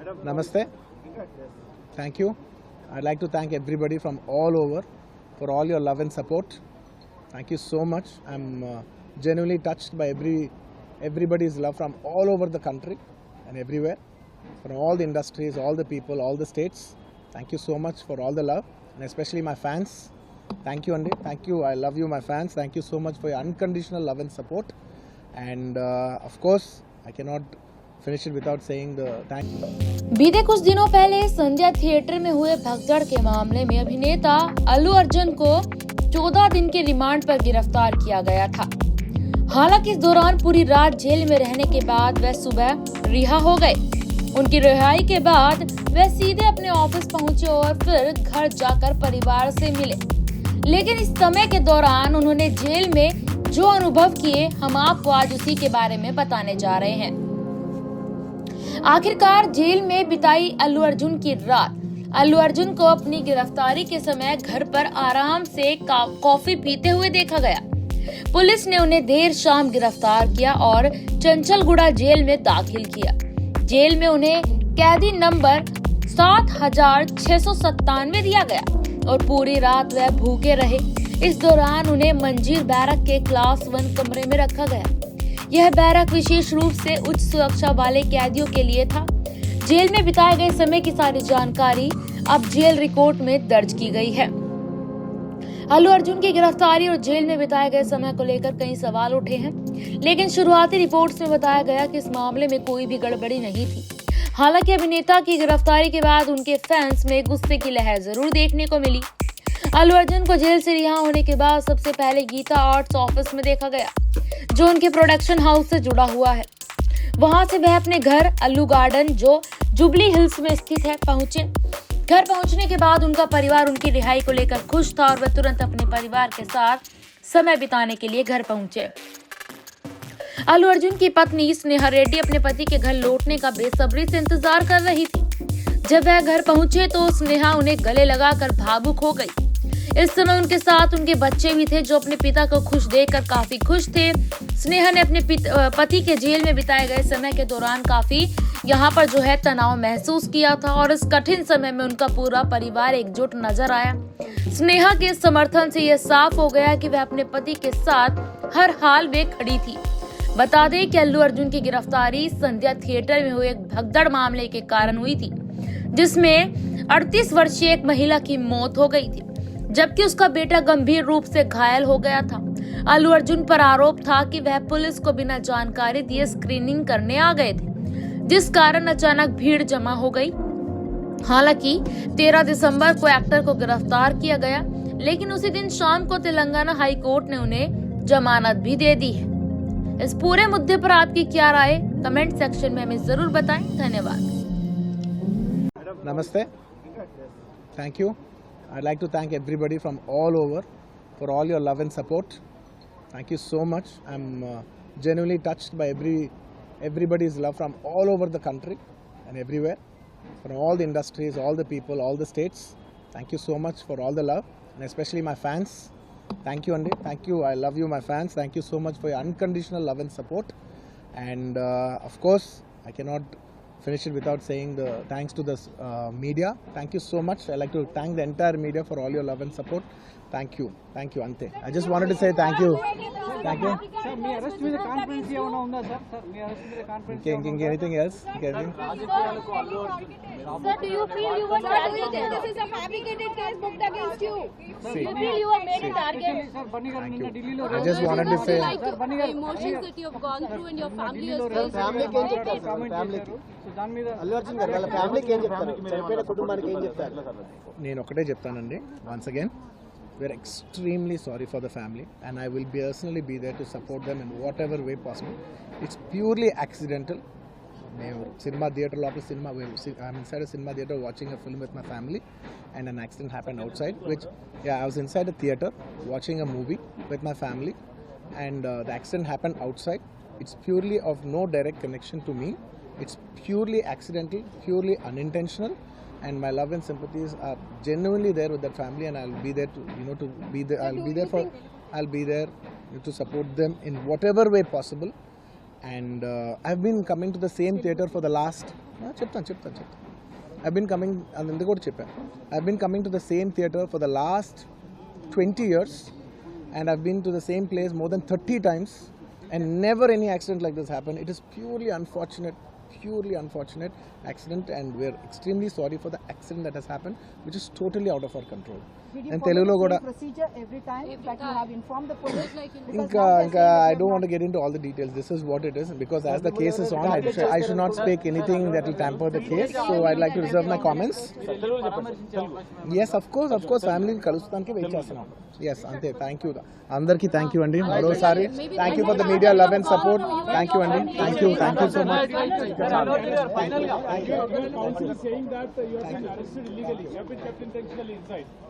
Namaste. Thank you. I'd like to thank everybody from all over for all your love and support. Thank you so much. I'm genuinely touched by everybody's love from all over the country and everywhere, from all the industries, all the people, all the states. Thank you so much for all the love, and especially my fans. Thank you, Andy. Thank you. I love you, my fans. Thank you so much for your unconditional love and support. And of course, I cannot finish it without saying the thank you. बीते कुछ दिनों पहले संध्या theatre में हुए भगदड़ के मामले में अभिनेता अल्लू अर्जुन को 14 दिन के रिमांड पर गिरफ्तार किया गया था। हालांकि इस दौरान पूरी रात जेल में रहने के बाद वह सुबह रिहा हो गए। उनकी रिहाई के बाद वह सीधे अपने ऑफिस पहुंचे और फिर घर जाकर परिवार से मिले। लेकिन इस समय के दौरान उन्होंने जेल में जो अनुभव किए, हम आपको आज उसी के बारे में बताने जा रहे हैं। आखिरकार जेल में बिताई अल्लू अर्जुन की रात। अल्लू अर्जुन को अपनी गिरफ्तारी के समय घर पर आराम से कॉफी पीते हुए देखा गया। पुलिस ने उन्हें देर शाम गिरफ्तार किया और चंचलगुड़ा जेल में दाखिल किया। जेल में उन्हें कैदी नंबर 7697 दिया गया और पूरी रात वह भूखे रहे। इस दौरान उन्हें मंजीर बैरक के क्लास 1 कमरे में रखा गया। यह बैरक विशेष रूप से उच्च सुरक्षा वाले कैदियों के लिए था। जेल में बिताए गए समय की सारी जानकारी अब जेल रिकॉर्ड में दर्ज की गई है। अल्लू अर्जुन की गिरफ्तारी और जेल में बिताए गए समय को लेकर कई सवाल उठे हैं, लेकिन शुरुआती रिपोर्ट्स में बताया गया कि इस मामले में कोई भी गड़बड़ी नहीं थी। हालांकि अभिनेता की गिरफ्तारी के बाद उनके फैंस में गुस्से की लहर जरूर देखने को मिली। अल्लू अर्जुन को जेल से रिहा होने के बाद सबसे पहले गीता आर्ट्स ऑफिस में देखा गया, जो उनके प्रोडक्शन हाउस से जुड़ा हुआ है। वहां से वह अपने घर अल्लू गार्डन, जो जुबली हिल्स में स्थित है, पहुंचे। घर पहुंचने के बाद उनका परिवार उनकी रिहाई को लेकर खुश था और वह तुरंत अपने परिवार के साथ समय बिताने के लिए घर पहुंचे। अल्लू अर्जुन की पत्नी स्नेहा रेड्डी अपने पति के घर लौटने का बेसब्री से इंतजार कर रही थी। जब वह घर पहुंचे तो स्नेहा उन्हें गले लगाकर भावुक हो गई। इस समय उनके साथ उनके बच्चे भी थे, जो अपने पिता को खुश देखकर काफी खुश थे। स्नेहा ने अपने पति के जेल में बिताए गए समय के दौरान काफी यहाँ पर जो है तनाव महसूस किया था और इस कठिन समय में उनका पूरा परिवार एकजुट नजर आया। स्नेहा के समर्थन से यह साफ हो गया कि वह अपने पति के साथ हर हाल में खड़ी थी। बता दें कि अल्लू अर्जुन की गिरफ्तारी संध्या थिएटर में हुए एक भगदड़ मामले के कारण हुई थी, जिसमें 38 वर्षीय एक महिला की मौत हो गई थी, जबकि उसका बेटा गंभीर रूप से घायल हो गया था। अल्लू अर्जुन पर आरोप था कि वह पुलिस को बिना जानकारी दिए स्क्रीनिंग करने आ गए थे, जिस कारण अचानक भीड़ जमा हो गई। हालांकि 13 दिसंबर को एक्टर को गिरफ्तार किया गया, लेकिन उसी दिन शाम को तेलंगाना हाई कोर्ट ने उन्हें जमानत भी दे दी है। इस पूरे मुद्दे पर आपकी क्या राय, कमेंट सेक्शन में हमें जरूर बताएं। धन्यवाद। Namaste. Thank you. I'd like to thank everybody from all over for all your love and support. Thank you so much. I'm genuinely touched by everybody's love from all over the country and everywhere, from all the industries, all the people, all the states. Thank you so much for all the love, and especially my fans. Thank you, Andy. Thank you. I love you, my fans. Thank you so much for your unconditional love and support. And of course, I cannot finish it without saying the thanks to the media. Thank you so much. I like to thank the entire media for all your love and support. Thank you, Ante. I just wanted to say thank you. Thank you. Sir, me arrest మీద confidence ఏమైనా ఉందా sir? మీ arrest మీద confidence Anything else? Sir, do you feel you were targeted? This is a fabricated case booked against you. Do you feel you were made a target? Sir Bunny గారు నిన్న ఢిల్లీలో I just wanted to say Like the emotions that you have gone through and your family has faced. ఫ్యామిలీకి ఏం చెప్తారు? ఫ్యామిలీకి so దాని మీద అల్లు అర్జున్ గారు వాళ్ళ ఫ్యామిలీకి ఏం చెప్తారు? చనిపోయిన కుటుంబానికి ఏం చెప్తారు? నేను ఒకటే చెప్తానండి. Once again, we're extremely sorry for the family, and I will personally be there to support them in whatever way possible. It's purely accidental. మేము సినిమా థియేటర్ లోపల I'm inside a cinema theater watching a film with my family, and an accident happened outside, I was inside a theater watching a movie with my family, and the accident happened outside. It's purely of no direct connection to me. It's purely accidental, purely unintentional, and my love and sympathies are genuinely there with that family, and I'll be there I'll be there to support them in whatever way possible. And I've been coming to the same theater for the last చెప్తాను I've been coming, and ఎందుకు కూడా చెప్పాను, I've been coming to the same theatre for the last 20 years and I've been to the same place more than 30 times and never any accident like this happened. It is purely unfortunate accident, and we're extremely sorry for the accident that has happened, which is totally out of our control. And Telugulo kuda procedure every time that you have informed the police, Inka I don't want to get into all the details. This is what it is, because as the case is on, I should not speak anything that will tamper the case, so I'd like to reserve my comments. Yes, of course, family kalustaniki wait chestunam. Yes, ante. Thank you andarki, thank you andi marosari, thank you for the media love and support. Thank you andi, thank you so much. Finally, saying that you have been arrested illegally, you have been kept intentionally inside.